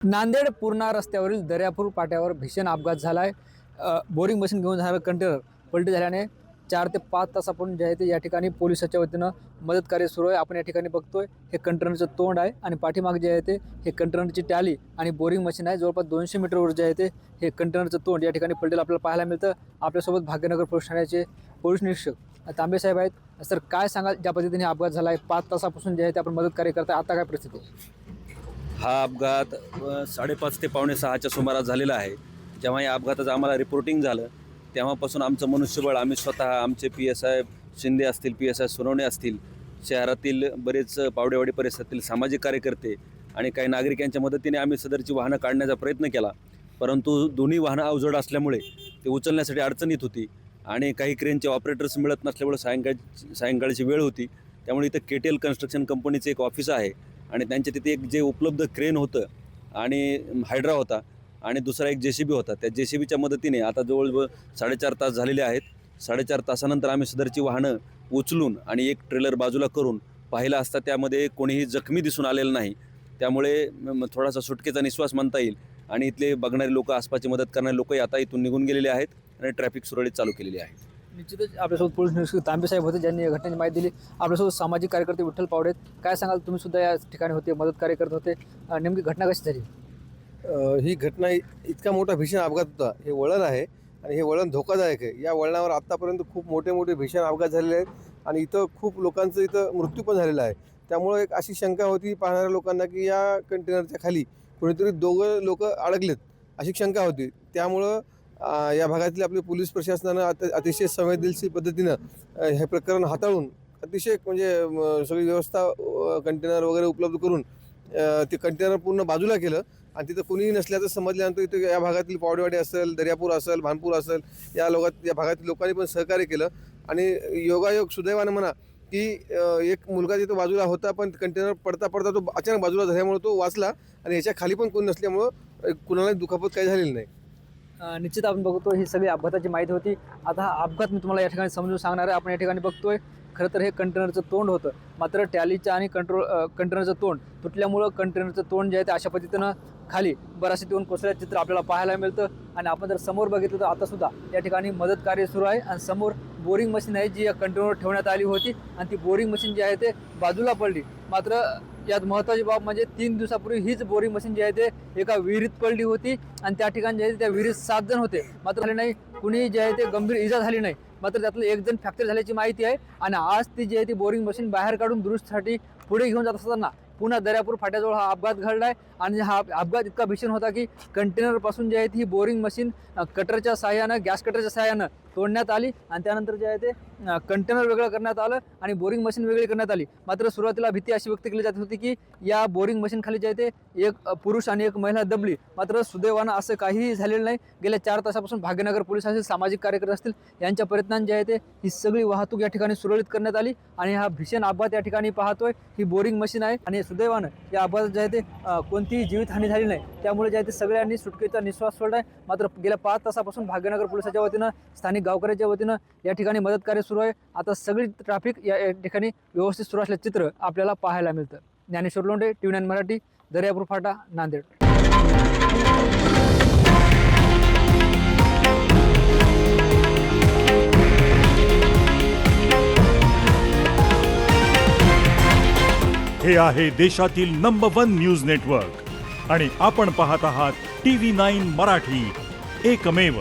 नांदेड पूर्णा रस्त्यावरील दर्यापूर पाट्यावर भीषण अपघात झाला आहे। बोरिंग मशीन घेऊन जाणारं कंटेनर पलटी झाल्याने 4 ते 5 तासापासून जे आहे ते या ठिकाणी पोलिसाच्या वतीनं मदत कार्य सुरू आहे। आपण या ठिकाणी बघतोय हे कंटेनरचं तोंड आहे आणि पाठीमागे जे आहे ते हे कंटेनरची टॅली आणि बोरिंग मशीन आहे। जवळपास 200 मीटरवर जे आहे ते हे कंटेनरचं तोंड या ठिकाणी पलटेलं आपल्याला पाहायला मिळतं। आपल्यासोबत भाग्यनगर पोलीस ठाण्याचे पोलीस निरीक्षक तांबे साहेब आहेत। सर, काय सांगाल ज्या पद्धतीने अपघात झाला आहे? 5 तासापासून जे आहे ते आपण मदत कार्य करताय, आता काय परिस्थिती आहे? हा अपघात 5:30 ते 5:45च्या सुमारास झालेला आहे। जेव्हा या अपघाताचं आम्हाला रिपोर्टिंग झालं तेव्हापासून आमचं मनुष्यबळ, आम्ही स्वतः, आमचे PSI शिंदे असतील, PSI सोनवणे असतील, शहरातील बरेच पावडेवाडी परिसरातील सामाजिक कार्यकर्ते आणि काही नागरिकांच्या मदतीने आम्ही सदरची वाहनं काढण्याचा प्रयत्न केला। परंतु दोन्ही वाहनं अवजड असल्यामुळे ते उचलण्यासाठी अडचण येत होती आणि काही क्रेनचे ऑपरेटर्स मिळत नसल्यामुळे सायंकाळची वेळ होती। त्यामुळे इथं KTL कन्स्ट्रक्शन कंपनीचं एक ऑफिस आहे आणि त्यांच्या तिथे एक जे उपलब्ध क्रेन होतं आणि हायड्रा होता आणि दुसरा एक JCB होता। त्या JCBच्या मदतीने आता जवळजवळ 4.5 तास झालेले आहेत। 4.5 तासानंतर आम्ही सदरची वाहनं उचलून आणि एक ट्रेलर बाजूला करून पाहिलं असता त्यामध्ये कोणीही जखमी दिसून आलेलं नाही। त्यामुळे थोडासा सुटकेचा निश्वास म्हणता येईल आणि इथले बघणारे लोक, आसपासची मदत करणारे लोकही आता इथून निघून गेलेले आहेत आणि ट्रॅफिक सुरळीत चालू केलेली आहे। निश्चितच आपल्यासोबत पोलीस निरीक्षक तांबे साहेब होते, ज्यांनी या घटनेची माहिती दिली। आपल्यासोबत सामाजिक कार्यकर्ते विठ्ठल पावडे आहेत। काय सांगाल, तुम्ही सुद्धा या ठिकाणी होते, मदत कार्य करत होते, नेमकी घटना कशी झाली? ही घटना इतका मोठा भीषण अपघात होता। हे वळण आहे आणि हे वळण धोकादायक आहे। या वळणावर आत्तापर्यंत खूप मोठे भीषण अपघात झालेले आहेत आणि इथं खूप लोकांचं इथं मृत्यू पण झालेला आहे। त्यामुळे एक अशी शंका होती पाहणाऱ्या लोकांना की या कंटेनरच्या खाली कोणीतरी दोघं लोक अडकलेत, अशी शंका होती। त्यामुळं या भागातील आपले पोलीस प्रशासनानं अतिशय संवेदनशील पद्धतीनं हे प्रकरण हाताळून अतिशय म्हणजे सगळी व्यवस्था कंटेनर वगैरे उपलब्ध करून ते कंटेनर पूर्ण बाजूला केलं आणि तिथं कोणीही नसल्याचं समजल्यानंतर इथं या भागातील पावडेवाडी असेल, दर्यापूर असेल, भानपूर असेल, या भागातील लोकांनी पण सहकार्य केलं आणि योगायोग सुदैवानं म्हणा की एक मुलगा तिथं बाजूला होता, पण कंटेनर पडता तो अचानक बाजूला झाल्यामुळे तो वाचला आणि याच्या खाली पण कोणी नसल्यामुळं कुणालाही दुखापत काही झालेली नाही। निश्चित आपण बघतो ही सगळी अपघाताची माहिती होती। आता हा अपघात मी तुम्हाला या ठिकाणी समजून सांगणार आहे। आपण या ठिकाणी बघतोय खरं तर हे कंटेनरचं तोंड होतं, मात्र टॅलीचं आणि कंटेनरचं तोंड तुटल्यामुळं कंटेनरचं तोंड जे आहे ते अशा पद्धतीनं खाली बराचसे येऊन कोसळल्याचं चित्र आपल्याला पाहायला मिळतं। आणि आपण जर समोर बघितलं तर आता सुद्धा या ठिकाणी मदत कार्य सुरू आहे आणि समोर बोरिंग मशीन आहे जी या कंटेनरवर ठेवण्यात आली होती आणि ती बोरिंग मशीन जी आहे ते बाजूला पडली। मात्र यात महत्त्वाची बाब म्हणजे 3 दिवसापूर्वी हीच बोरिंग मशीन जी आहे ते एका विहिरीत पडली होती आणि त्या ठिकाणी जे आहे त्या विहिरीत 7 जण होते, मात्र झाले नाही, कुणी जे आहे ते गंभीर इजा झाली नाही। मात्र त्यातलं 1 जण फ्रॅक्चर झाल्याची माहिती आहे आणि आज ती जी आहे ती बोरिंग मशीन बाहेर काढून दुरुस्तीसाठी पुढे घेऊन जात असताना पुन्हा दर्यापूर फाट्याजवळ हा अपघात घडलाय आणि हा अपघात इतका भीषण होता की कंटेनरपासून जे आहे ती बोरिंग मशीन कटरच्या सहाय्यानं, गॅस कटरच्या सहाय्यानं तोडण्यात आली आणि त्यानंतर जे आहे ते कंटेनर वेगळं करण्यात आलं आणि बोरिंग मशीन वेगळी करण्यात आली। मात्र सुरुवातीला भीती अशी व्यक्त केली जात होती की या बोरिंग मशीन खाली जे आहे ते एक पुरुष आणि एक महिला दबली, मात्र सुदैवानं असं काहीही झालेलं नाही। गेल्या 4 तासापासून भाग्यनगर पोलीस असतील, सामाजिक कार्यकर्ते असतील, यांच्या प्रयत्नांनी जे आहे ते ही सगळी वाहतूक या ठिकाणी सुरळीत करण्यात आली आणि हा भीषण अपघात या ठिकाणी पाहतोय ही बोरिंग मशीन आहे आणि सुदैवानं या अपघातात जे आहे ते कोणतीही जीवितहानी झाली नाही। त्यामुळे जे आहे ते सगळ्यांनी सुटकेचा निश्वास सोडलाय। मात्र गेल्या 5 तासापासून भाग्यनगर पोलिसाच्या वतीनं, स्थानिक गावकऱ्याच्या वतीनं या ठिकाणी मदत कार्य सुरू आहे। आता सगळी ट्रॅफिक या ठिकाणी व्यवस्थित सुरू असल्याचं चित्र आपल्याला पाहायला मिळतं। ज्ञानेश्वर लोंढे, TV9 मराठी, दर्यापूर फाटा, नांदेड। हे आहे देशातील नंबर 1 न्यूज नेटवर्क आणि आपण पाहत आहात TV9 मराठी, एकमेव।